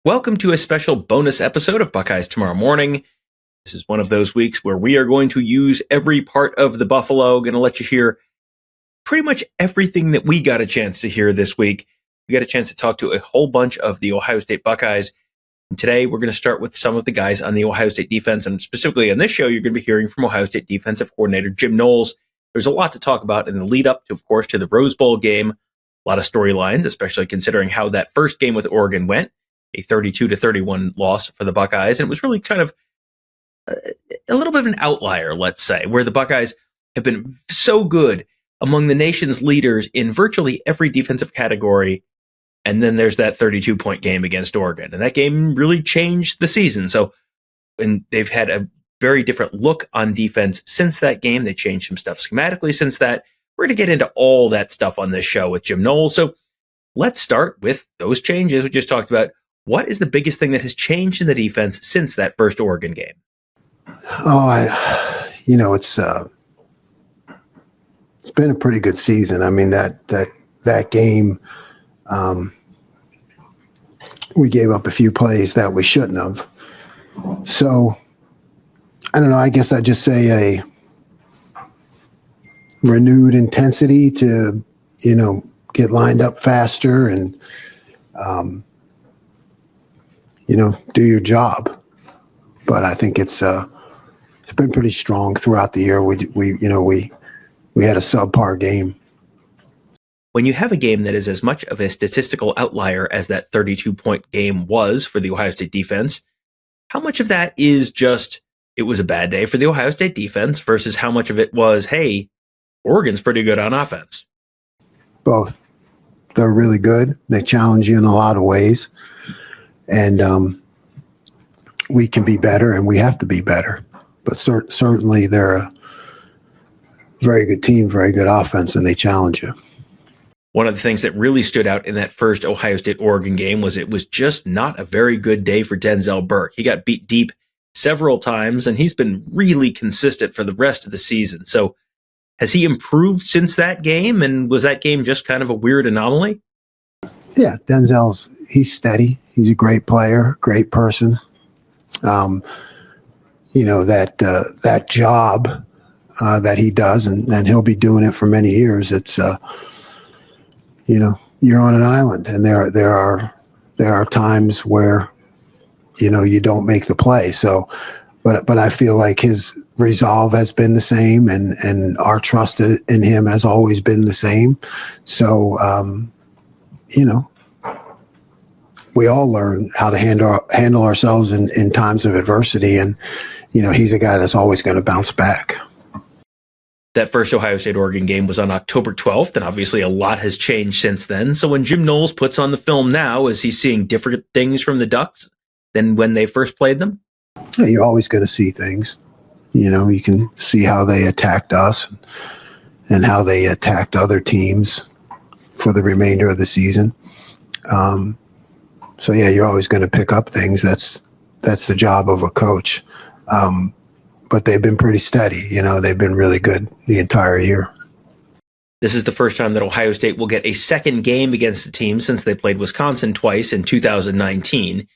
Welcome to a special bonus episode of Buckeyes Tomorrow Morning. This is one of those weeks where we are going to use every part of the Buffalo. Going to let you hear pretty much everything that we got a chance to hear this week. We got a chance to talk to a whole bunch of the Ohio State Buckeyes. And today we're going to start with some of the guys on the Ohio State defense. And specifically on this show, you're going to be hearing from Ohio State defensive coordinator Jim Knowles. There's a lot to talk about in the lead up to, of course, to the Rose Bowl game. A lot of storylines, especially considering how that first game with Oregon went. A 32-31 loss for the Buckeyes. And it was really kind of a little bit of an outlier, let's say, where the Buckeyes have been so good among the nation's leaders in virtually every defensive category. And then there's that 32-point game against Oregon. And that game really changed the season. So, and they've had a very different look on defense since that game. They changed some stuff schematically since that. We're going to get into all that stuff on this show with Jim Knowles. So let's start with those changes we just talked about. What is the biggest thing that has changed in the defense since that first Oregon game? It's been a pretty good season. I mean, that game, we gave up a few plays that we shouldn't have. So, I don't know. I guess I'd just say a renewed intensity to, get lined up faster and, do your job. But I think it's been pretty strong throughout the year. We had a subpar game. When you have a game that is as much of a statistical outlier as that 32-point game was for the Ohio State defense, how much of that is just it was a bad day for the Ohio State defense versus how much of it was, hey, Oregon's pretty good on offense? Both. They're really good. They challenge you in a lot of ways. And we can be better, and we have to be better. But certainly they're a very good team, very good offense, and they challenge you. One of the things that really stood out in that first Ohio State-Oregon game was it was just not a very good day for Denzel Burke. He got beat deep several times, and he's been really consistent for the rest of the season. So has he improved since that game, and was that game just kind of a weird anomaly? Yeah, he's steady. He's a great player, great person. That job that he does, and he'll be doing it for many years. It's, you're on an island, and there are times where, you don't make the play. So, but I feel like his resolve has been the same, and our trust in him has always been the same. So, we all learn how to handle ourselves in times of adversity. And, he's a guy that's always going to bounce back. That first Ohio State-Oregon game was on October 12th, and obviously a lot has changed since then. So when Jim Knowles puts on the film now, is he seeing different things from the Ducks than when they first played them? Yeah, you're always going to see things. You can see how they attacked us and how they attacked other teams for the remainder of the season. So yeah, you're always going to pick up things. That's the job of a coach. But they've been pretty steady. They've been really good the entire year. This is the first time that Ohio State will get a second game against the team since they played Wisconsin twice in 2019.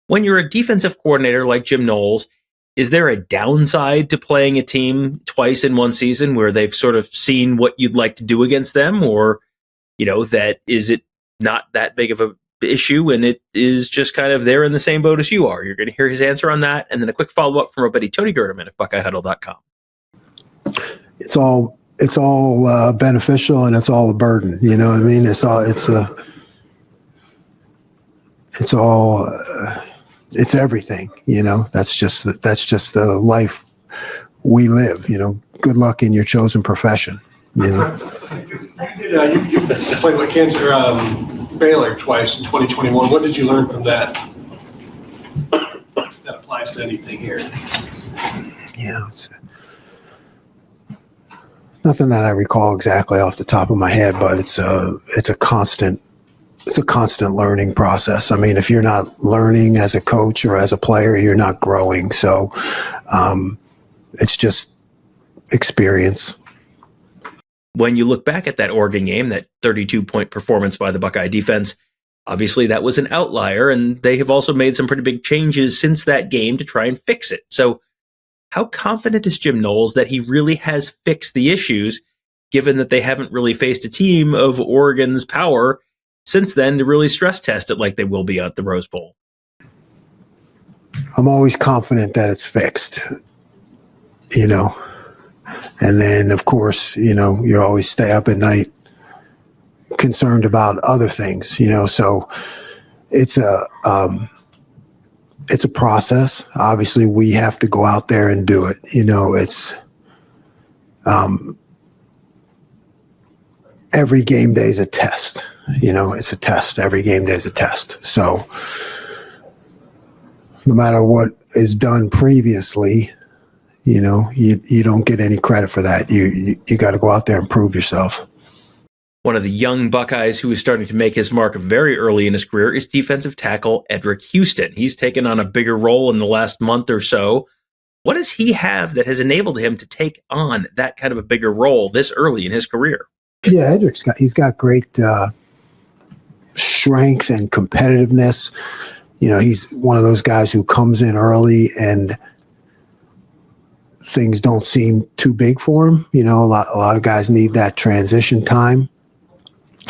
When you're a defensive coordinator like Jim Knowles, is there a downside to playing a team twice in one season where they've sort of seen what you'd like to do against them? Or, that is it not that big of a issue, and it is just kind of they're in the same boat as you are? You're going to hear his answer on that, and then a quick follow-up from our buddy Tony Gerdeman of BuckeyeHuddle.com. It's all beneficial, and it's all a burden. You know what I mean? It's everything. That's just the life we live. Good luck in your chosen profession. You played with Kansas Baylor twice in 2021. What did you learn from that? That applies to anything here. Yeah, it's nothing that I recall exactly off the top of my head, but it's a constant learning process. I mean, if you're not learning as a coach or as a player, you're not growing. So it's just experience. When you look back at that Oregon game, that 32-point performance by the Buckeye defense, Obviously, that was an outlier, and they have also made some pretty big changes since that game to try and fix it. So how confident is Jim Knowles that he really has fixed the issues, given that they haven't really faced a team of Oregon's power since then to really stress test it like they will be at the Rose Bowl? I'm always confident that it's fixed, And then, of course, you always stay up at night concerned about other things, So it's a process. Obviously, we have to go out there and do it. It's every game day is a test. It's a test. Every game day is a test. So no matter what is done previously, you don't get any credit for that. You got to go out there and prove yourself. One of the young Buckeyes who is starting to make his mark very early in his career is defensive tackle Edrick Houston. He's taken on a bigger role in the last month or so. What does he have that has enabled him to take on that kind of a bigger role this early in his career? Yeah, he's got great strength and competitiveness. He's one of those guys who comes in early and things don't seem too big for him. A lot of guys need that transition time.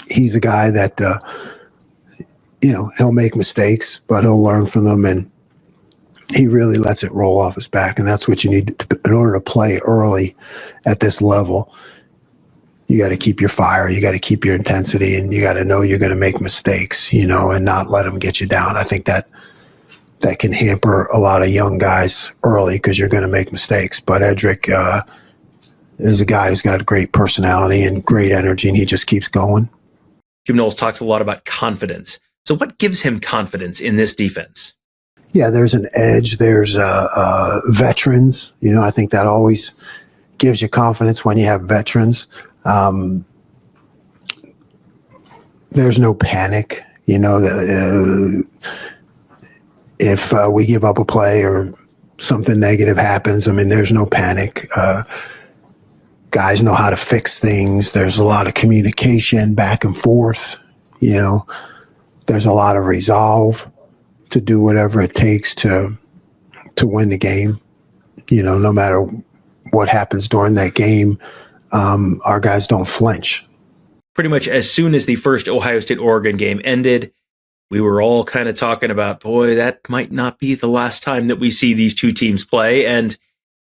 He's a guy that, he'll make mistakes, but he'll learn from them, and he really lets it roll off his back. And that's what you need in order to play early at this level. You got to keep your fire, you got to keep your intensity, and you got to know you're going to make mistakes, and not let them get you down. I think that can hamper a lot of young guys early because you're going to make mistakes. But Edrick is a guy who's got a great personality and great energy, and he just keeps going. Jim Knowles talks a lot about confidence. So what gives him confidence in this defense? Yeah, there's an edge. There's veterans. I think that always gives you confidence when you have veterans. There's no panic. If we give up a play or something negative happens, there's no panic. Guys know how to fix things. There's a lot of communication back and forth. There's a lot of resolve to do whatever it takes to win the game. No matter what happens during that game, our guys don't flinch. Pretty much as soon as the first Ohio State-Oregon game ended, we were all kind of talking about, boy, that might not be the last time that we see these two teams play. And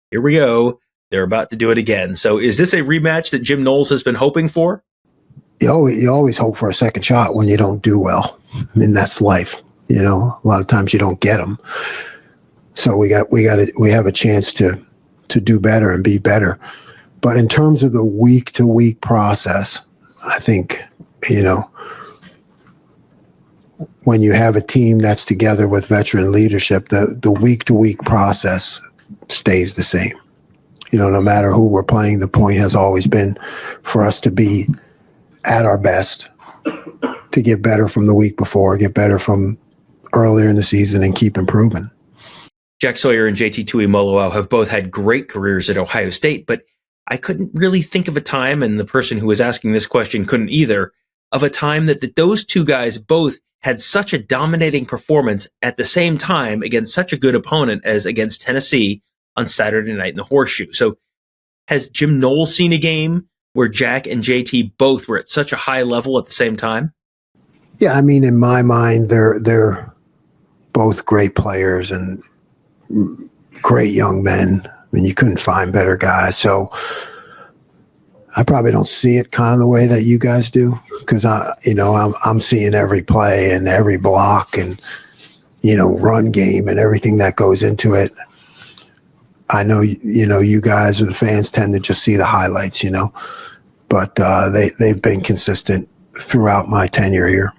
here we go. They're about to do it again. So is this a rematch that Jim Knowles has been hoping for? You always hope for a second shot when you don't do well. That's life. A lot of times you don't get them. So we have a chance to do better and be better. But in terms of the week-to-week process, I think, when you have a team that's together with veteran leadership, the week-to-week process stays the same. No matter who we're playing, the point has always been for us to be at our best, to get better from the week before, get better from earlier in the season, and keep improving. Jack Sawyer and JT Tuimoloau have both had great careers at Ohio State, but I couldn't really think of a time, and the person who was asking this question couldn't either, of a time that those two guys both had such a dominating performance at the same time against such a good opponent as against Tennessee on Saturday night in the Horseshoe. So has Jim Knowles seen a game where Jack and JT both were at such a high level at the same time? Yeah, in my mind, they're both great players and great young men. You couldn't find better guys. So I probably don't see it kind of the way that you guys do, because I'm seeing every play and every block and run game and everything that goes into it. I know you guys or the fans tend to just see the highlights, but they've been consistent throughout my tenure here.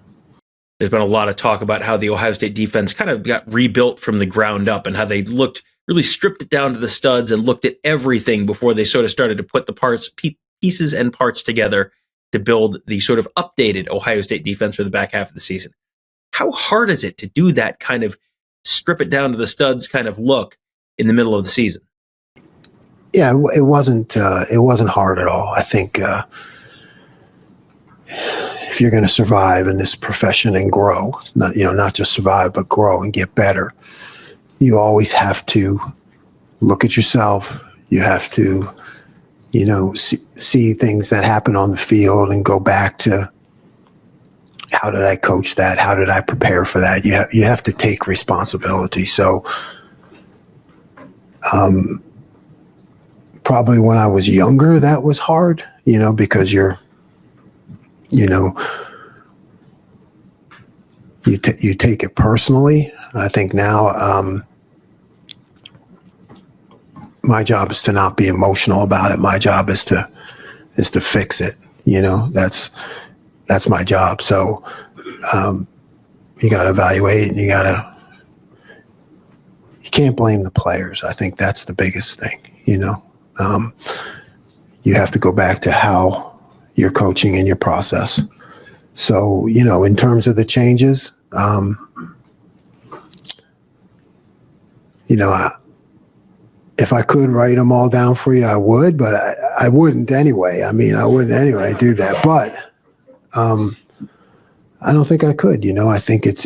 There's been a lot of talk about how the Ohio State defense kind of got rebuilt from the ground up and how they really stripped it down to the studs and looked at everything before they sort of started to put the pieces and parts together to build the sort of updated Ohio State defense for the back half of the season. How hard is it to do that kind of strip it down to the studs kind of look in the middle of the season? Yeah, it wasn't hard at all. I think if if you're going to survive in this profession and grow, not just survive, but grow and get better, you always have to look at yourself. You have to, see things that happen on the field and go back to, how did I coach that? How did I prepare for that? You have to take responsibility. So, probably when I was younger, that was hard, because you take it personally. I think now, my job is to not be emotional about it. My job is to fix it. That's my job. So, you got to evaluate it, and you can't blame the players. I think that's the biggest thing, you have to go back to how you're coaching and your process. So, in terms of the changes, if I could write them all down for you, I would, but I wouldn't anyway. I wouldn't anyway do that, but I don't think I could. I think it's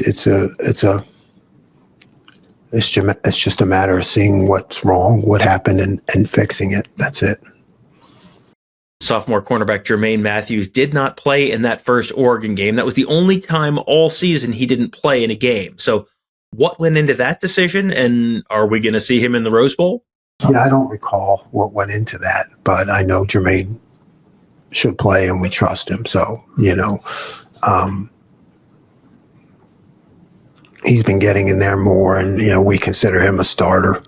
just a matter of seeing what's wrong, what happened, and fixing it. That's it. Sophomore cornerback Germaine Matthews did not play in that first Oregon game. That was the only time all season he didn't play in a game. So what went into that decision, and are we going to see him in the Rose Bowl? Yeah, I don't recall what went into that, but I know Germaine should play and we trust him. So, he's been getting in there more, and, we consider him a starter,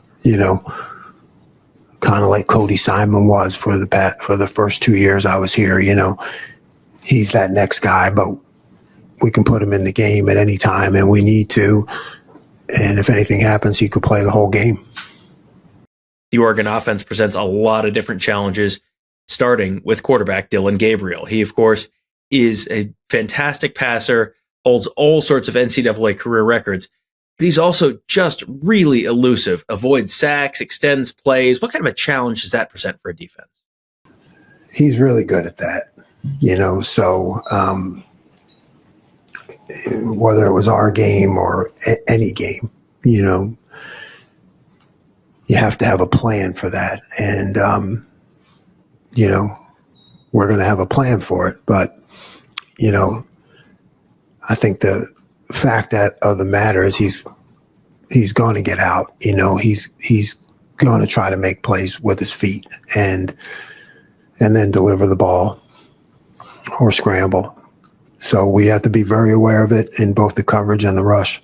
kind of like Cody Simon was for the first 2 years I was here. He's that next guy, but we can put him in the game at any time, and we need to. And if anything happens, he could play the whole game. The Oregon offense presents a lot of different challenges, starting with quarterback Dillon Gabriel. He, of course, is a fantastic passer, holds all sorts of NCAA career records, but he's also just really elusive, avoids sacks, extends plays. What kind of a challenge does that present for a defense? He's really good at that, so whether it was our game or any game, you have to have a plan for that. And, we're going to have a plan for it. But, I think the fact of the matter is he's going to get out. He's going to try to make plays with his feet and then deliver the ball or scramble. So we have to be very aware of it in both the coverage and the rush.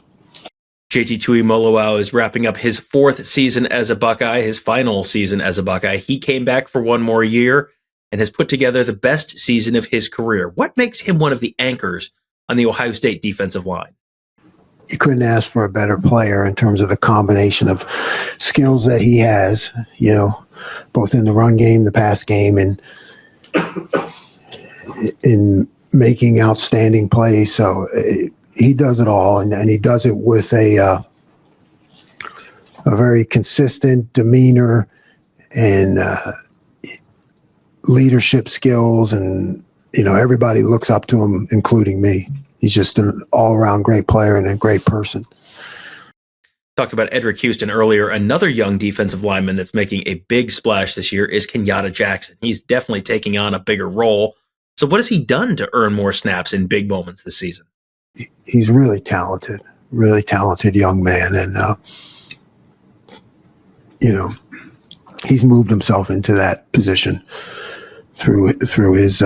JT Tuimoloau is wrapping up his fourth season as a Buckeye, his final season as a Buckeye. He came back for one more year and has put together the best season of his career. What makes him one of the anchors on the Ohio State defensive line? You couldn't ask for a better player in terms of the combination of skills that he has, both in the run game, the pass game, and in making outstanding plays. So he does it all, and he does it with a very consistent demeanor and leadership skills, and everybody looks up to him, including me. He's just an all-around great player and a great person. Talked about Edrick Houston earlier. Another young defensive lineman that's making a big splash this year is Kenyan Jackson. He's definitely taking on a bigger role. So what has he done to earn more snaps in big moments this season? He's really talented young man. And, he's moved himself into that position through his,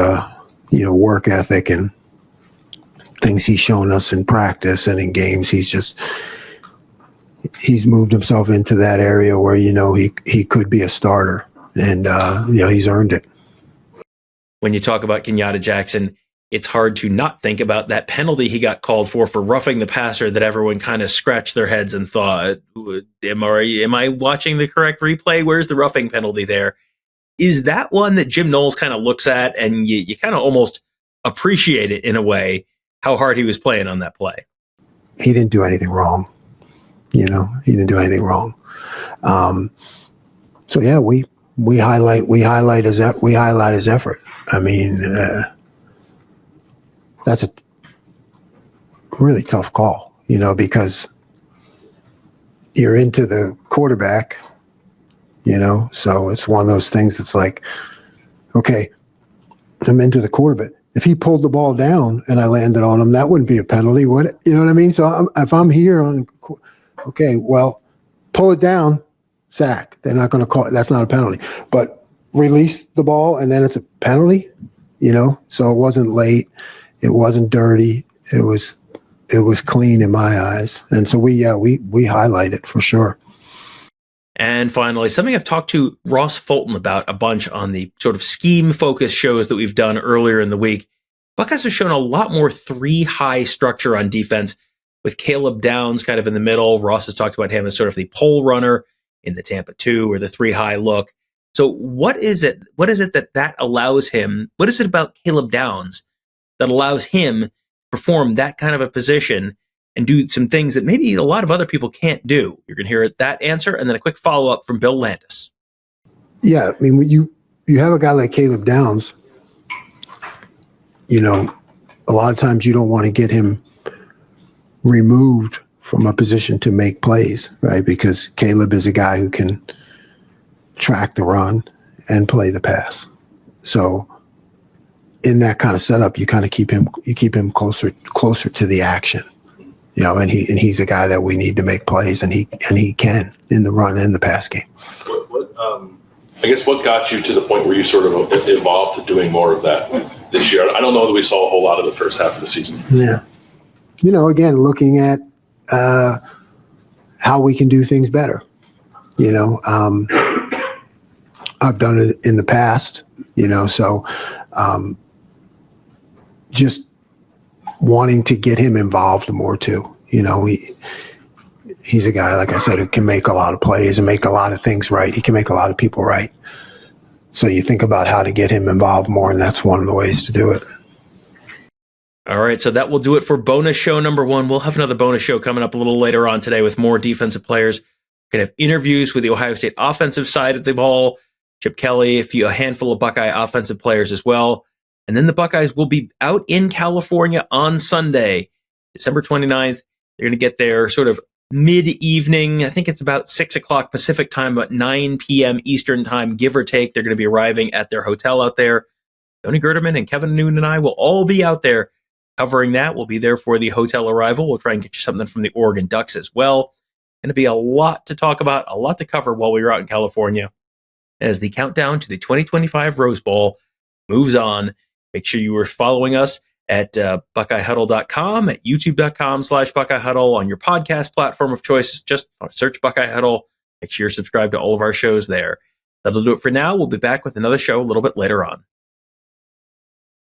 work ethic and things he's shown us in practice and in games. He's moved himself into that area where, he could be a starter, and, he's earned it. When you talk about Kenyan Jackson, it's hard to not think about that penalty he got called for roughing the passer that everyone kind of scratched their heads and thought, am I watching the correct replay? Where's the roughing penalty there? Is that one that Jim Knowles kind of looks at and you kind of almost appreciate it in a way, how hard he was playing on that play? He didn't do anything wrong. He didn't do anything wrong. So yeah, we highlight his effort. I mean, that's a really tough call, because you're into the quarterback, so it's one of those things that's like, okay, I'm into the quarterback. If he pulled the ball down and I landed on him, that wouldn't be a penalty, would it? You know what I mean? So if I'm here okay, well, pull it down, sack. They're not going to call it. That's not a penalty. But release the ball and then it's a penalty, So it wasn't late. It wasn't dirty. It was clean in my eyes. And so we highlight it for sure. And finally, something I've talked to Ross Fulton about a bunch on the sort of scheme-focused shows that we've done earlier in the week. Buckeyes have shown a lot more three-high structure on defense, with Caleb Downs kind of in the middle. Ross has talked about him as sort of the pole runner in the Tampa 2 or the three-high look. So what is it that allows him? What is it about Caleb Downs that allows him to perform that kind of a position and do some things that maybe a lot of other people can't do? You're going to hear that answer, and then a quick follow-up from Bill Landis. Yeah, I mean, when you have a guy like Caleb Downs, a lot of times you don't want to get him removed from a position to make plays, right? Because Caleb is a guy who can track the run and play the pass. So in that kind of setup, you kind of keep him closer to the action. And he's a guy that we need to make plays, and he can in the run and the pass game. I guess what got you to the point where you sort of evolved to doing more of that this year? I don't know that we saw a whole lot of the first half of the season. Yeah. Again, looking at how we can do things better. I've done it in the past, so just wanting to get him involved more too. He's a guy, like I said, who can make a lot of plays and make a lot of things right. He can make a lot of people right. So you think about how to get him involved more, and that's one of the ways to do it. All right, so that will do it for bonus show number 1. We'll have another bonus show coming up a little later on today with more defensive players. We're going to have interviews with the Ohio State offensive side of the ball, Chip Kelly, a handful of Buckeye offensive players as well. And then the Buckeyes will be out in California on Sunday, December 29th. They're going to get there sort of mid-evening. I think it's about 6 o'clock Pacific time, about 9 p.m. Eastern time, give or take. They're going to be arriving at their hotel out there. Tony Gerdeman and Kevin Noon and I will all be out there covering that. We'll be there for the hotel arrival. We'll try and get you something from the Oregon Ducks as well. Going to be a lot to talk about, a lot to cover while we were out in California as the countdown to the 2025 Rose Bowl moves on. Make sure you are following us at BuckeyeHuddle.com, at YouTube.com/BuckeyeHuddle, on your podcast platform of choice. Just search Buckeye Huddle. Make sure you're subscribed to all of our shows there. That'll do it for now. We'll be back with another show a little bit later on.